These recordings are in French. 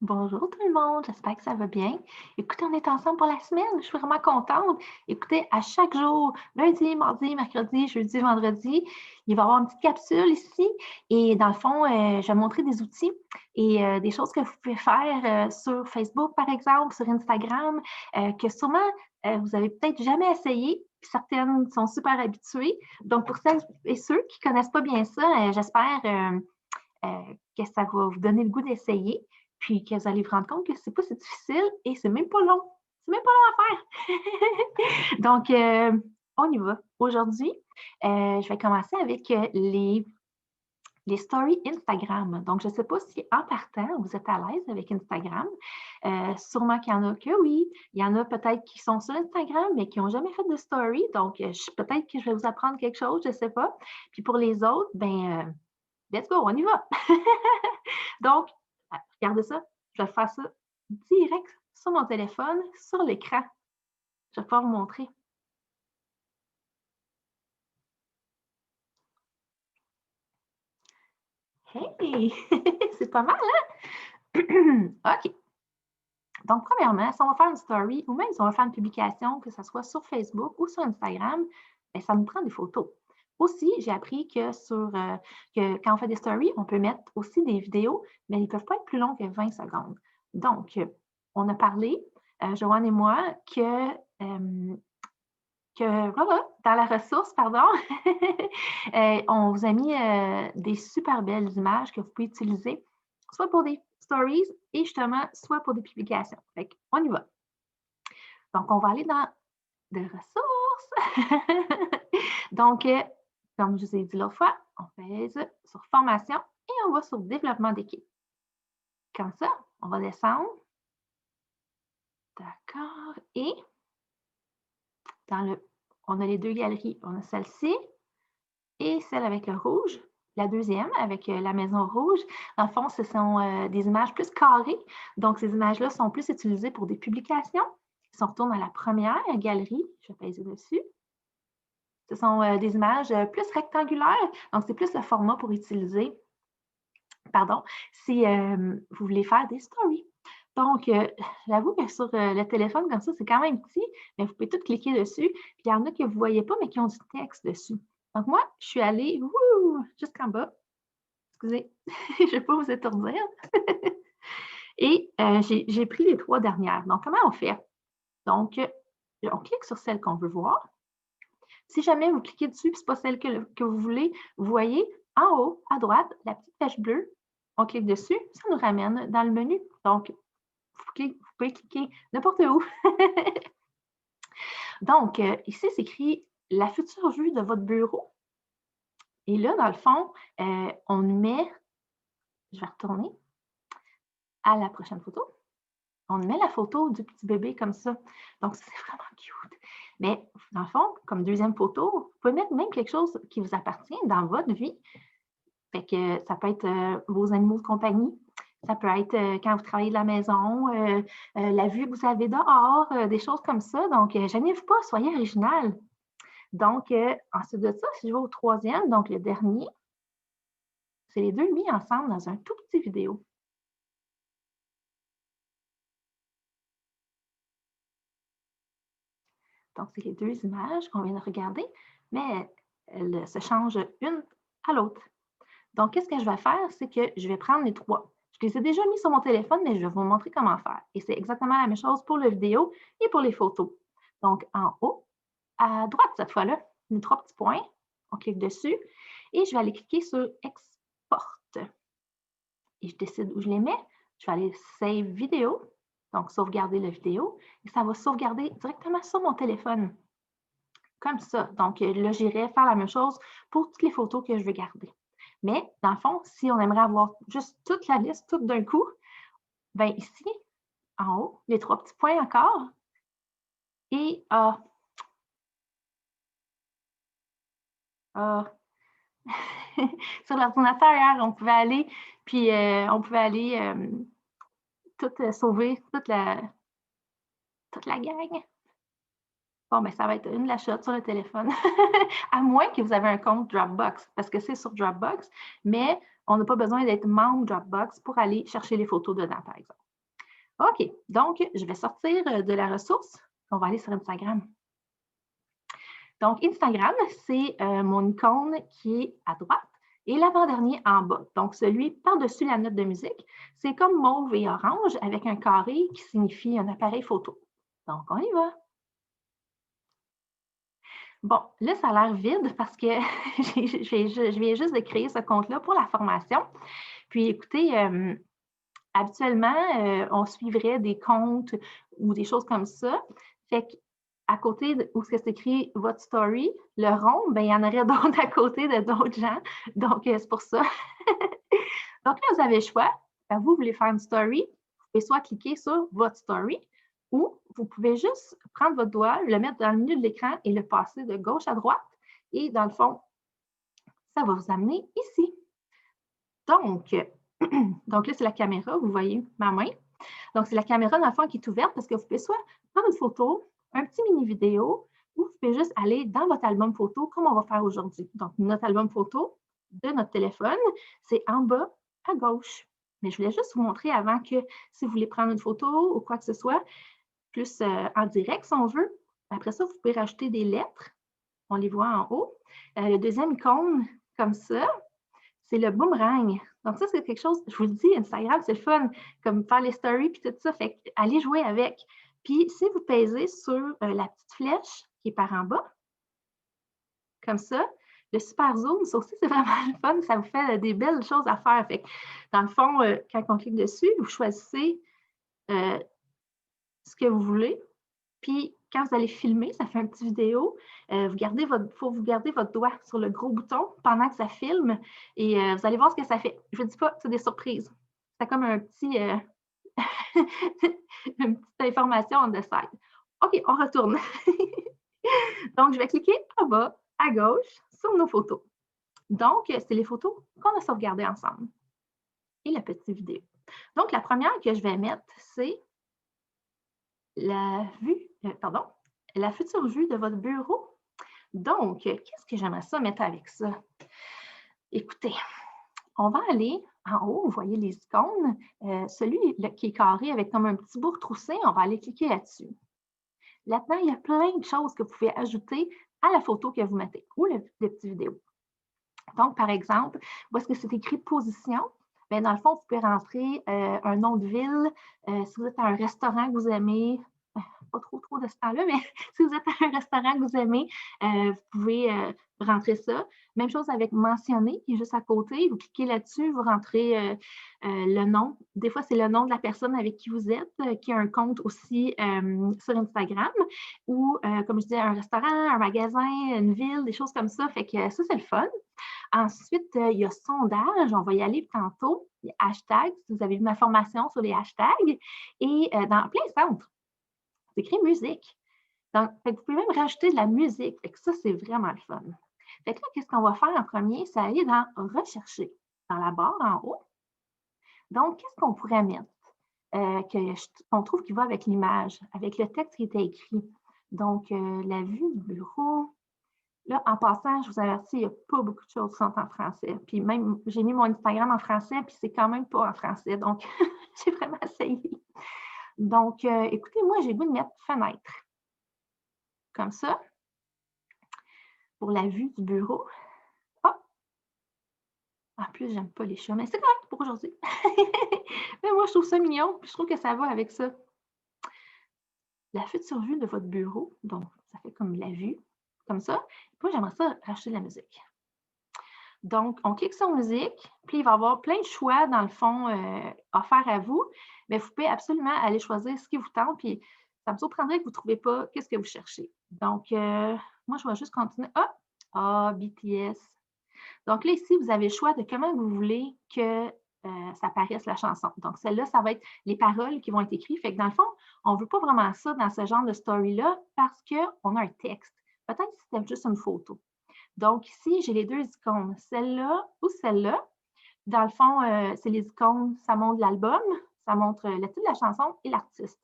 Bonjour tout le monde, j'espère que ça va bien. Écoutez, on est ensemble pour la semaine, je suis vraiment contente. Écoutez, à chaque jour, lundi, mardi, mercredi, jeudi, vendredi, il va y avoir une petite capsule ici et dans le fond, je vais montrer des outils et des choses que vous pouvez faire sur Facebook, par exemple, sur Instagram, que sûrement vous avez peut-être jamais essayé. Puis certaines sont super habituées. Donc, pour celles et ceux qui ne connaissent pas bien ça, j'espère que ça va vous donner le goût d'essayer, puis que vous allez vous rendre compte que c'est pas si difficile et c'est même pas long. C'est même pas long à faire. Donc, on y va. Aujourd'hui, je vais commencer avec les stories Instagram. Donc, je ne sais pas si en partant, vous êtes à l'aise avec Instagram. Sûrement qu'il y en a que oui. Il y en a peut-être qui sont sur Instagram, mais qui n'ont jamais fait de story. Donc, peut-être que je vais vous apprendre quelque chose, je ne sais pas. Puis pour les autres, ben, let's go, on y va. Donc, regardez ça, je vais faire ça direct sur mon téléphone, sur l'écran. Je vais pouvoir vous montrer. Hey! C'est pas mal, hein? OK. Donc, premièrement, si on va faire une story ou même si on va faire une publication, que ce soit sur Facebook ou sur Instagram, bien, ça nous prend des photos. Aussi, j'ai appris que quand on fait des stories, on peut mettre aussi des vidéos, mais ils ne peuvent pas être plus longs que 20 secondes. Donc, on a parlé, Joanne et moi, voilà, dans la ressource, pardon, on vous a mis des super belles images que vous pouvez utiliser, soit pour des stories et justement, soit pour des publications. Fait on y va. Donc, on va aller dans des ressources. Donc, comme je vous ai dit l'autre fois, on pèse sur formation et on va sur développement d'équipe. Comme ça, on va descendre. D'accord. Et on a les deux galeries. On a celle-ci et celle avec le rouge. La deuxième, avec la maison rouge. Dans le fond, ce sont des images plus carrées. Donc, ces images-là sont plus utilisées pour des publications. Si on retourne à la première galerie, je vais peser dessus. Ce sont des images plus rectangulaires. Donc, c'est plus le format pour utiliser, pardon, si vous voulez faire des stories. Donc, j'avoue que sur le téléphone, comme ça, c'est quand même petit, mais vous pouvez tout cliquer dessus. Puis, il y en a que vous ne voyez pas, mais qui ont du texte dessus. Donc, moi, je suis allée jusqu'en bas. Excusez, je ne vais pas vous étourdir. Et j'ai pris les 3 dernières. Donc, comment on fait? Donc, on clique sur celle qu'on veut voir. Si jamais vous cliquez dessus et ce n'est pas celle que vous voulez, vous voyez en haut, à droite, la petite flèche bleue. On clique dessus, ça nous ramène dans le menu. Donc, vous pouvez cliquer n'importe où. Donc, ici, c'est écrit la future vue de votre bureau. Et là, dans le fond, on met, je vais retourner à la prochaine photo. On met la photo du petit bébé comme ça. Donc, c'est vraiment cute. Mais dans le fond, comme deuxième photo, vous pouvez mettre même quelque chose qui vous appartient dans votre vie. Fait que ça peut être vos animaux de compagnie. Ça peut être quand vous travaillez de la maison, la vue que vous avez dehors, des choses comme ça. Donc, gênez-vous pas, soyez original. Donc, ensuite de ça, si je vais au troisième, donc le dernier, c'est les deux mis ensemble dans un tout petit vidéo. Donc, c'est les deux images qu'on vient de regarder, mais elles se changent une à l'autre. Donc, qu'est-ce que je vais faire? C'est que je vais prendre les 3. Je les ai déjà mis sur mon téléphone, mais je vais vous montrer comment faire. Et c'est exactement la même chose pour la vidéo et pour les photos. Donc, en haut, à droite cette fois-là, les 3 petits points. On clique dessus et je vais aller cliquer sur Export. Et je décide où je les mets. Je vais aller Save vidéo, donc sauvegarder la vidéo. Et ça va sauvegarder directement sur mon téléphone. Comme ça. Donc, là, j'irai faire la même chose pour toutes les photos que je veux garder. Mais, dans le fond, si on aimerait avoir juste toute la liste, toute d'un coup, bien ici, en haut, les 3 petits points encore. Et sur l'ordinateur, hier, on pouvait aller, puis on pouvait aller tout sauver, toute la gang. Bon, ben, ça va être une shot sur le téléphone. À moins que vous avez un compte Dropbox, parce que c'est sur Dropbox, mais on n'a pas besoin d'être membre Dropbox pour aller chercher les photos dedans, par exemple. OK, donc je vais sortir de la ressource. On va aller sur Instagram. Donc, Instagram, c'est mon icône qui est à droite et l'avant-dernier en bas. Donc, celui par-dessus la note de musique, c'est comme mauve et orange avec un carré qui signifie un appareil photo. Donc, on y va. Bon, là, ça a l'air vide parce que je viens juste de créer ce compte-là pour la formation. Puis, écoutez, habituellement, on suivrait des comptes ou des choses comme ça. Fait qu'à côté de où c'est écrit votre story, le rond, ben, il y en aurait d'autres à côté de d'autres gens. Donc, c'est pour ça. Donc là, vous avez le choix. Vous voulez faire une story, vous pouvez soit cliquer sur votre story ou vous pouvez juste prendre votre doigt, le mettre dans le milieu de l'écran et le passer de gauche à droite. Et dans le fond, ça va vous amener ici. Donc, donc là, c'est la caméra, vous voyez ma main. Donc, c'est la caméra, dans le fond, qui est ouverte parce que vous pouvez soit prendre une photo, un petit mini vidéo, ou vous pouvez juste aller dans votre album photo, comme on va faire aujourd'hui. Donc, notre album photo de notre téléphone, c'est en bas à gauche. Mais je voulais juste vous montrer avant que si vous voulez prendre une photo ou quoi que ce soit, plus en direct, si on veut. Après ça, vous pouvez rajouter des lettres. On les voit en haut. Le deuxième icône, comme ça, c'est le boomerang. Donc, ça, c'est quelque chose, je vous le dis, Instagram, c'est le fun, comme faire les stories puis tout ça. Fait allez jouer avec. Puis, si vous pèsez sur la petite flèche qui est par en bas, comme ça, le super zoom, ça aussi, c'est vraiment le fun. Ça vous fait des belles choses à faire. Fait que, dans le fond, quand on clique dessus, vous choisissez ce que vous voulez. Puis, quand vous allez filmer, ça fait un petit vidéo, faut vous garder votre doigt sur le gros bouton pendant que ça filme et vous allez voir ce que ça fait. Je ne dis pas, c'est des surprises. C'est comme un petit, une petite information on the side. OK, on retourne. Donc, je vais cliquer en bas, à gauche, sur nos photos. Donc, c'est les photos qu'on a sauvegardées ensemble et la petite vidéo. Donc, la première que je vais mettre, c'est la future vue de votre bureau. Donc, qu'est-ce que j'aimerais ça mettre avec ça? Écoutez, on va aller en haut, vous voyez les icônes, celui qui est carré avec comme un petit bout retroussé, on va aller cliquer là-dessus. Là-dedans, il y a plein de choses que vous pouvez ajouter à la photo que vous mettez ou le petit vidéo. Donc, par exemple, où est-ce que c'est écrit position? Bien, dans le fond, vous pouvez rentrer un nom de ville. Si vous êtes à un restaurant que vous aimez, pas trop de ce temps-là, mais si vous êtes à un restaurant que vous aimez, vous pouvez rentrer ça. Même chose avec mentionner, qui est juste à côté. Vous cliquez là-dessus, vous rentrez le nom. Des fois, c'est le nom de la personne avec qui vous êtes, qui a un compte aussi sur Instagram, ou, comme je disais, un restaurant, un magasin, une ville, des choses comme ça. Fait que ça, c'est le fun. Ensuite, il y a sondage, on va y aller tantôt. Il y a hashtag, si vous avez vu ma formation sur les hashtags. Et dans plein centre, c'est écrit musique. Donc, vous pouvez même rajouter de la musique. Fait que ça, c'est vraiment le fun. Fait que là, qu'est-ce qu'on va faire en premier? C'est aller dans Rechercher, dans la barre en haut. Donc, qu'est-ce qu'on pourrait mettre qu'on trouve qui va avec l'image, avec le texte qui était écrit? Donc, la vue du bureau. Là, en passant, je vous avertis, il n'y a pas beaucoup de choses qui sont en français. Puis même, j'ai mis mon Instagram en français, puis c'est quand même pas en français. Donc, j'ai vraiment essayé. Donc, écoutez, moi, j'ai le goût de mettre fenêtre. Comme ça. Pour la vue du bureau. Ah! En plus, j'aime pas les chats, mais c'est correct pour aujourd'hui. Mais moi, je trouve ça mignon, puis je trouve que ça va avec ça. La future vue de votre bureau, donc ça fait comme la vue, comme ça. Moi, j'aimerais ça rajouter de la musique. Donc, on clique sur musique, puis il va y avoir plein de choix, dans le fond, offerts à vous. Mais vous pouvez absolument aller choisir ce qui vous tente, puis ça me surprendrait que vous ne trouviez pas qu'est-ce que vous cherchez. Donc, moi, je vais juste continuer. Ah, BTS. Donc là, ici, vous avez le choix de comment vous voulez que ça apparaisse la chanson. Donc, celle-là, ça va être les paroles qui vont être écrites. Fait que dans le fond, on ne veut pas vraiment ça dans ce genre de story-là parce qu'on a un texte. Peut-être si c'était juste une photo. Donc, ici, j'ai les deux icônes, celle-là ou celle-là. Dans le fond, c'est les icônes, ça montre l'album, ça montre le titre de la chanson et l'artiste.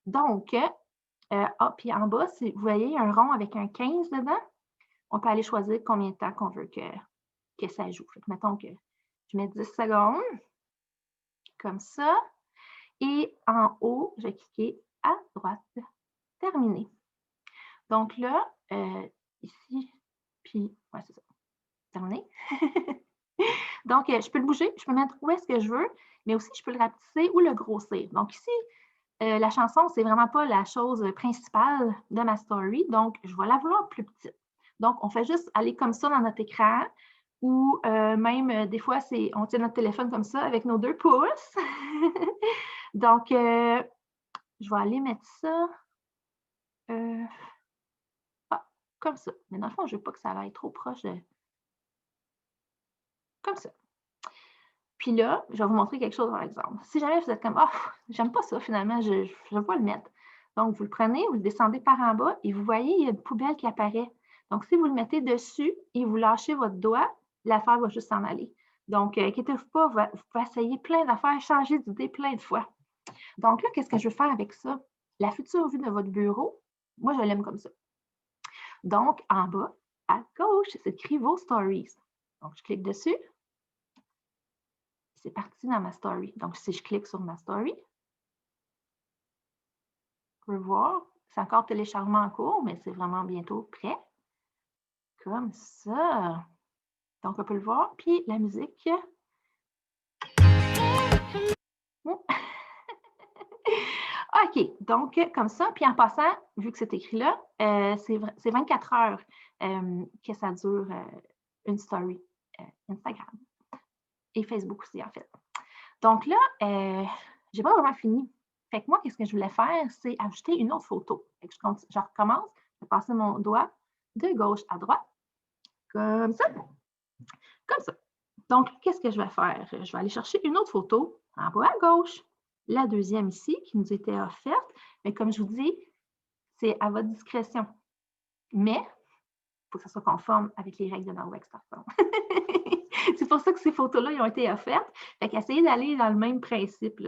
Donc, puis en bas, vous voyez un rond avec un 15 dedans. On peut aller choisir combien de temps qu'on veut que ça joue. Fait que mettons que je mets 10 secondes, comme ça. Et en haut, je vais cliquer à droite. Terminé. Donc là, ici, puis, ouais, c'est ça. Terminé. Donc, je peux le bouger, je peux mettre où est-ce que je veux, mais aussi je peux le rapetisser ou le grossir. Donc ici, la chanson, c'est vraiment pas la chose principale de ma story, donc je vais la vouloir plus petite. Donc, on fait juste aller comme ça dans notre écran ou même des fois, on tient notre téléphone comme ça avec nos 2 pouces. Donc, je vais aller mettre ça comme ça. Mais dans le fond, je ne veux pas que ça aille trop proche de... Comme ça. Puis là, je vais vous montrer quelque chose, par exemple. Si jamais vous êtes comme, ah, j'aime pas ça finalement, je vais le mettre. Donc, vous le prenez, vous le descendez par en bas et vous voyez, il y a une poubelle qui apparaît. Donc, si vous le mettez dessus et vous lâchez votre doigt, l'affaire va juste s'en aller. Donc, inquiétez-vous pas, vous pouvez essayer plein d'affaires, changer d'idée plein de fois. Donc là, qu'est-ce que je veux faire avec ça? La future vue de votre bureau, moi, je l'aime comme ça. Donc, en bas, à gauche, c'est écrit vos stories. Donc, je clique dessus. C'est parti dans ma story. Donc, si je clique sur ma story, on peut voir, c'est encore téléchargement en cours, mais c'est vraiment bientôt prêt. Comme ça. Donc, on peut le voir. Puis, la musique. OK, donc, comme ça. Puis, en passant, vu que c'est écrit là, c'est 24 heures que ça dure une story Instagram et Facebook aussi, en fait. Donc là, je n'ai pas vraiment fini. Fait que moi, qu'est-ce que je voulais faire? C'est ajouter une autre photo. Fait que je recommence, je vais passer mon doigt de gauche à droite, comme ça, comme ça. Donc, qu'est-ce que je vais faire? Je vais aller chercher une autre photo en bas à gauche. La deuxième ici, qui nous était offerte. Mais comme je vous dis, c'est à votre discrétion. Mais, il faut que ça soit conforme avec les règles de Norwex, par contre. C'est pour ça que ces photos-là ont été offertes. Fait qu'essayez d'aller dans le même principe.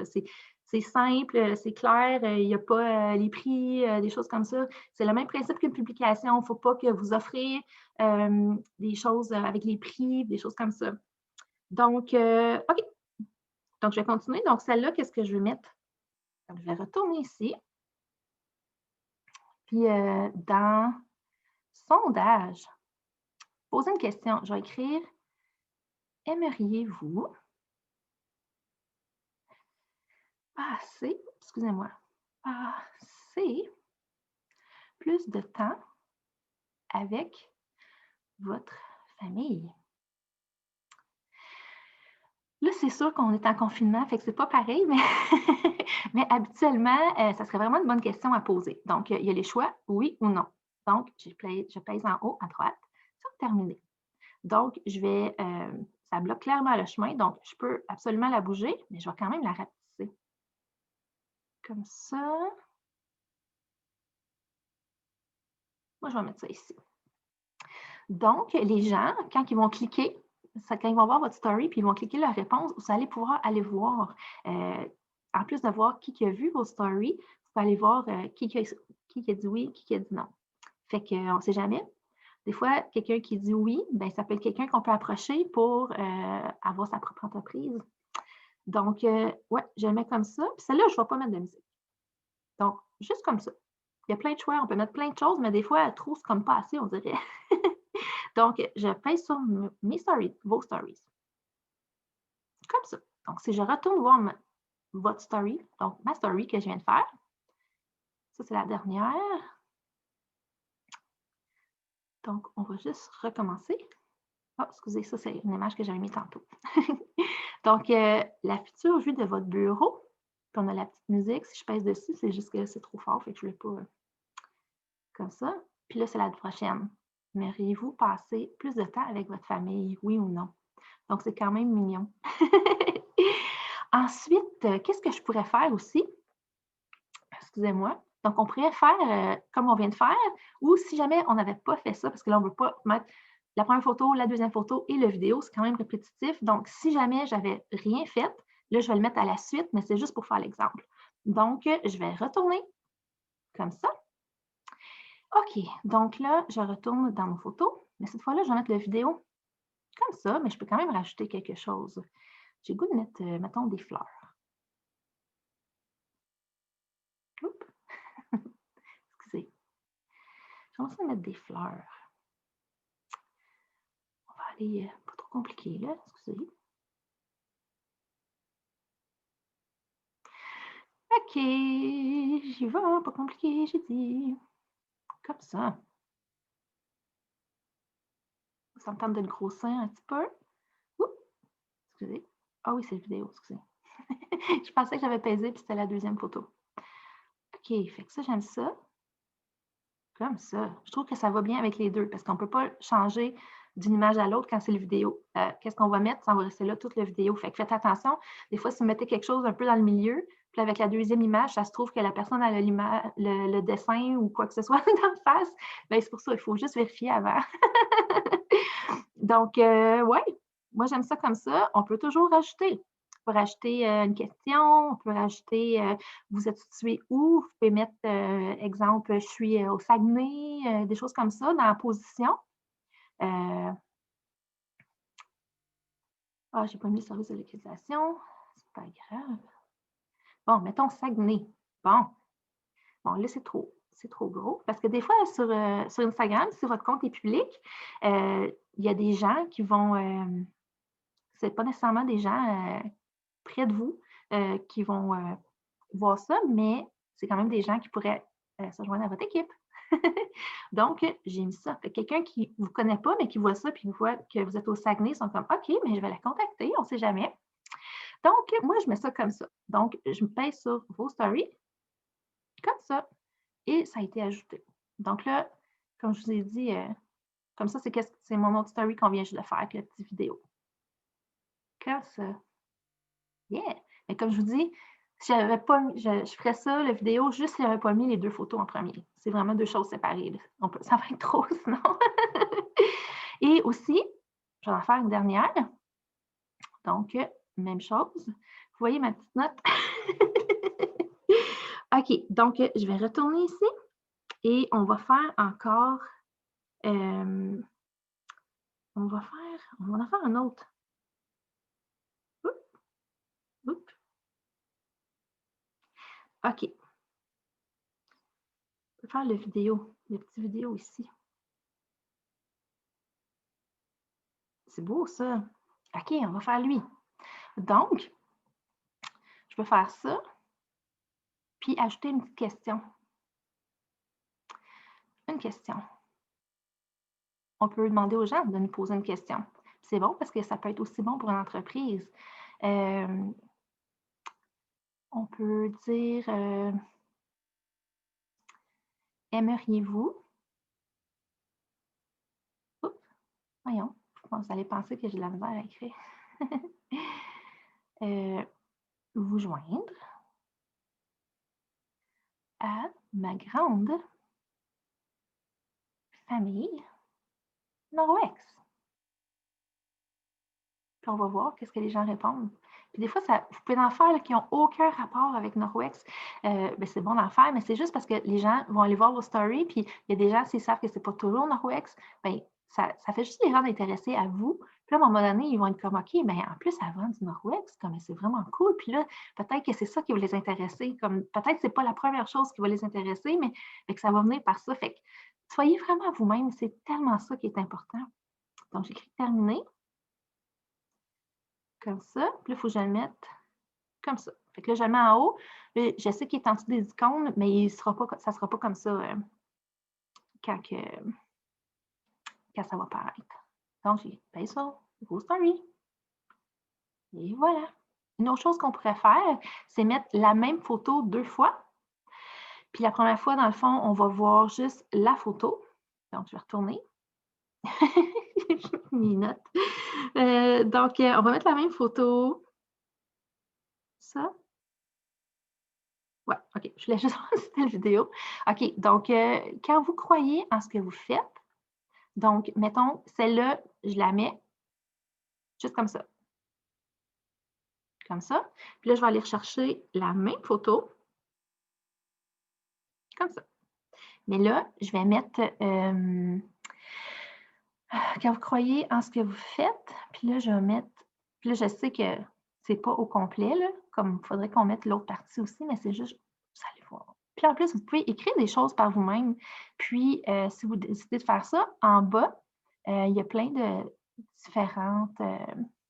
C'est simple, c'est clair, il n'y a pas les prix, des choses comme ça. C'est le même principe qu'une publication. Il ne faut pas que vous offriez des choses avec les prix, des choses comme ça. Donc, OK. Donc, je vais continuer. Donc, celle-là, qu'est-ce que je vais mettre? Donc, je vais retourner ici. Puis, dans sondage, poser une question. Je vais écrire « Aimeriez-vous passer, excusez-moi, passer plus de temps avec votre famille? » Là, c'est sûr qu'on est en confinement, fait que c'est pas pareil, mais, mais habituellement, ça serait vraiment une bonne question à poser. Donc, il y a les choix, oui ou non. Donc, je pèse en haut à droite sur terminer. Donc, ça bloque clairement le chemin, donc je peux absolument la bouger, mais je vais quand même la rapetisser. Comme ça. Moi, je vais mettre ça ici. Donc, les gens, quand ils vont cliquer, quand ils vont voir votre story, puis ils vont cliquer leur réponse, vous allez pouvoir aller voir, en plus de voir qui a vu vos stories, vous pouvez aller voir qui a dit oui, qui a dit non. Fait qu'on ne sait jamais. Des fois, quelqu'un qui dit oui, ben, ça peut être quelqu'un qu'on peut approcher pour avoir sa propre entreprise. Donc, ouais, je le mets comme ça. Puis celle-là, je ne vais pas mettre de musique. Donc, juste comme ça. Il y a plein de choix, on peut mettre plein de choses, mais des fois, trop, c'est comme pas assez, on dirait. Donc, je pèse sur mes stories, vos stories. Comme ça. Donc, si je retourne voir votre story, donc ma story que je viens de faire, ça, c'est la dernière. Donc, on va juste recommencer. Oh, excusez, ça, c'est une image que j'avais mis tantôt. Donc, la future vue de votre bureau, puis on a la petite musique. Si je pèse dessus, c'est juste que c'est trop fort, fait que je ne voulais pas comme ça. Puis là, c'est la prochaine. Aimeriez-vous passer plus de temps avec votre famille, oui ou non? Donc, c'est quand même mignon. Ensuite, qu'est-ce que je pourrais faire aussi? Excusez-moi. Donc, on pourrait faire comme on vient de faire, ou si jamais on n'avait pas fait ça, parce que là, on ne veut pas mettre la première photo, la deuxième photo et la vidéo, c'est quand même répétitif. Donc, si jamais j'avais rien fait, là, je vais le mettre à la suite, mais c'est juste pour faire l'exemple. Donc, je vais retourner comme ça. OK, donc là, je retourne dans nos photos, mais cette fois-là, je vais mettre la vidéo comme ça, mais je peux quand même rajouter quelque chose. J'ai le goût de mettre, mettons, des fleurs. commencer à mettre des fleurs. On va aller pas trop compliqué, là, excusez. OK, j'y vais, pas compliqué, j'ai dit. Comme ça. Ça me tente de le grossir un petit peu. Oups, excusez. Ah oui, c'est la vidéo, excusez. Je pensais que j'avais pesé, puis c'était la deuxième photo. OK, fait que ça, j'aime ça. Comme ça. Je trouve que ça va bien avec les deux, parce qu'on ne peut pas changer d'une image à l'autre quand c'est la vidéo. Qu'est-ce qu'on va mettre? Ça va rester là toute la vidéo. Fait que faites attention. Des fois, si vous mettez quelque chose un peu dans le milieu, puis avec la deuxième image, ça se trouve que la personne a le dessin ou quoi que ce soit dans le face. Bien, c'est pour ça, il faut juste vérifier avant. Donc, ouais, moi, j'aime ça comme ça. On peut toujours rajouter. On peut rajouter une question, on peut rajouter vous êtes situé où? Vous pouvez mettre, exemple, je suis au Saguenay, des choses comme ça dans la position. Ah, j'ai pas mis le service de localisation. C'est pas grave. Bon, mettons Saguenay. Bon. Bon, là, c'est trop gros. Parce que des fois, sur Instagram, si votre compte est public, il y a des gens qui vont. C'est pas nécessairement des gens près de vous qui vont voir ça, mais c'est quand même des gens qui pourraient se joindre à votre équipe. Donc, j'ai mis ça. Quelqu'un qui ne vous connaît pas, mais qui voit ça, puis voit que vous êtes au Saguenay, ils sont comme OK, mais je vais la contacter, on ne sait jamais. Donc, moi, je mets ça comme ça. Donc, je me pèse sur vos stories, comme ça, et ça a été ajouté. Donc là, comme je vous ai dit, comme ça, c'est mon autre story qu'on vient juste de faire avec la petite vidéo. Comme ça. Yeah! Mais comme je vous dis, si j'avais pas je ferais ça, la vidéo, juste si j'avais pas mis les deux photos en premier. C'est vraiment deux choses séparées. Ça va être trop sinon. Et aussi, je vais en faire une dernière. Donc, même chose. Vous voyez ma petite note? OK, donc je vais retourner ici et on va faire encore, on va en faire un autre. Oups. OK. Je vais faire le petit vidéo ici. C'est beau ça. OK, on va faire lui. Donc, je peux faire ça, puis ajouter une petite question. Une question. On peut demander aux gens de nous poser une question. C'est bon parce que ça peut être aussi bon pour une entreprise. On peut dire aimeriez-vous? Oups, voyons, vous allez penser que j'ai de la misère à écrire. Vous joindre à ma grande famille Norwex. Puis on va voir qu'est-ce que les gens répondent. Puis des fois, vous pouvez en faire là, qui n'ont aucun rapport avec Norwex. Ben, c'est bon d'en faire, mais c'est juste parce que les gens vont aller voir vos stories, puis il y a des gens, s'ils savent que ce n'est pas toujours Norwex, ben, ça fait juste les rendre intéressés à vous. Puis là, à un moment donné, ils vont être comme OK, mais en plus, avant du Norwex, comme c'est vraiment cool. Puis là, peut-être que c'est ça qui va les intéresser. Comme peut-être que ce n'est pas la première chose qui va les intéresser, mais que ça va venir par ça. Fait que soyez vraiment vous-même, c'est tellement ça qui est important. Donc, j'écris terminé. Comme ça. Puis là, il faut que je le mette comme ça. Fait que là, je le mets en haut. Là, je sais qu'il est en dessous des icônes, mais ça ne sera pas comme ça quand ça va apparaître. Donc, j'ai payé sur Vos Stories. Et voilà. Une autre chose qu'on pourrait faire, c'est mettre la même photo 2 fois. Puis la première fois, dans le fond, on va voir juste la photo. Donc, je vais retourner. Mes notes. Donc, on va mettre la même photo. Ça. Ouais, OK. Je voulais juste voir si c'était la vidéo. OK. Donc, quand vous croyez en ce que vous faites, donc, mettons, celle-là, je la mets juste comme ça. Comme ça. Puis là, je vais aller rechercher la même photo. Comme ça. Mais là, je vais mettre quand vous croyez en ce que vous faites, puis là, je vais mettre. Puis là, je sais que c'est pas au complet, là, comme il faudrait qu'on mette l'autre partie aussi, mais c'est juste, vous allez voir. Puis en plus, vous pouvez écrire des choses par vous-même. Puis, si vous décidez de faire ça, en bas, il y a plein de différentes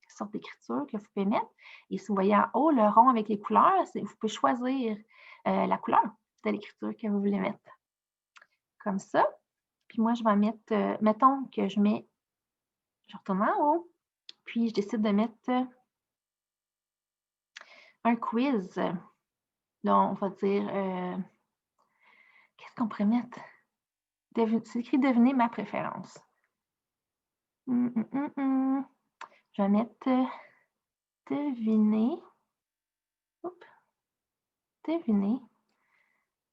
sortes d'écriture que vous pouvez mettre. Et si vous voyez en haut le rond avec les couleurs, vous pouvez choisir la couleur de l'écriture que vous voulez mettre. Comme ça. Puis moi, je vais mettre, mettons que je retourne en haut, puis je décide de mettre un quiz. Donc, on va dire, qu'est-ce qu'on pourrait mettre? C'est écrit deviner ma préférence. Je vais mettre deviner. Oups. Deviner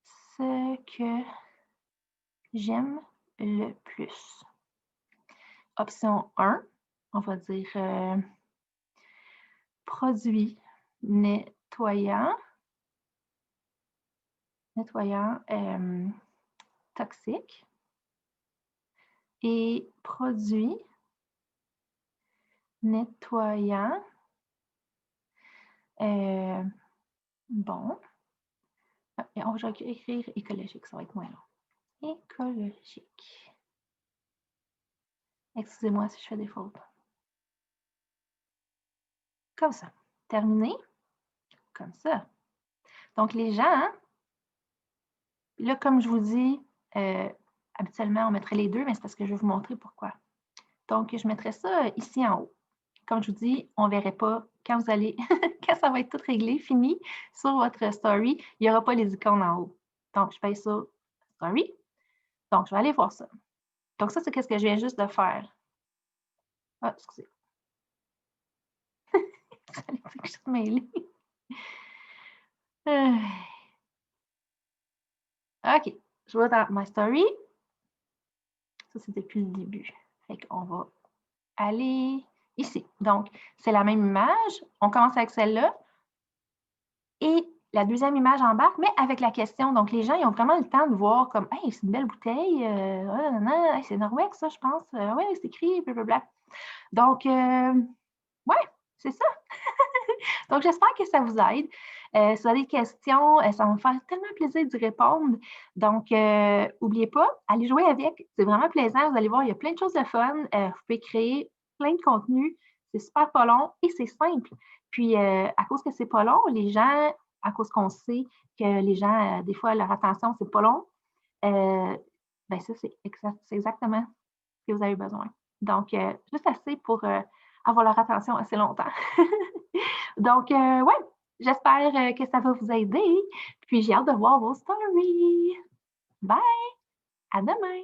ce que j'aime le plus. Option 1, on va dire produit nettoyant toxique et produit nettoyant bon. On va écrire écologique, ça va être moins long. Écologique. Excusez-moi si je fais des fautes. Comme ça. Terminé. Comme ça. Donc, les gens, hein, là, comme je vous dis, habituellement, on mettrait les deux, mais c'est parce que je vais vous montrer pourquoi. Donc, je mettrais ça ici en haut. Comme je vous dis, on ne verrait pas quand vous allez, quand ça va être tout réglé, fini, sur votre story, il n'y aura pas les icônes en haut. Donc, je paye sur story. Donc, je vais aller voir ça. Donc, ça, c'est ce que je viens juste de faire. Ah, excusez. Ça allait dire que je suis mêlée. OK. Je vais dans My Story. Ça, c'est depuis le début. Fait qu'on va aller ici. Donc, c'est la même image. On commence avec celle-là. Et la deuxième image embarque, mais avec la question. Donc, les gens, ils ont vraiment le temps de voir comme « Hey, c'est une belle bouteille. Hey, c'est Norwex, ça, je pense. Oui, c'est écrit, blablabla. » Donc, ouais, c'est ça. Donc, j'espère que ça vous aide. Si vous avez des questions, ça va me faire tellement plaisir d'y répondre. Donc, n'oubliez pas, allez jouer avec. C'est vraiment plaisant. Vous allez voir, il y a plein de choses de fun. Vous pouvez créer plein de contenus. C'est super pas long et c'est simple. Puis, à cause que c'est pas long, les gens, à cause qu'on sait que les gens, des fois, leur attention, c'est pas long, ben ça, c'est exactement ce que vous avez besoin. Donc, juste assez pour avoir leur attention assez longtemps. Donc, ouais, j'espère que ça va vous aider. Puis, j'ai hâte de voir vos stories. Bye! À demain!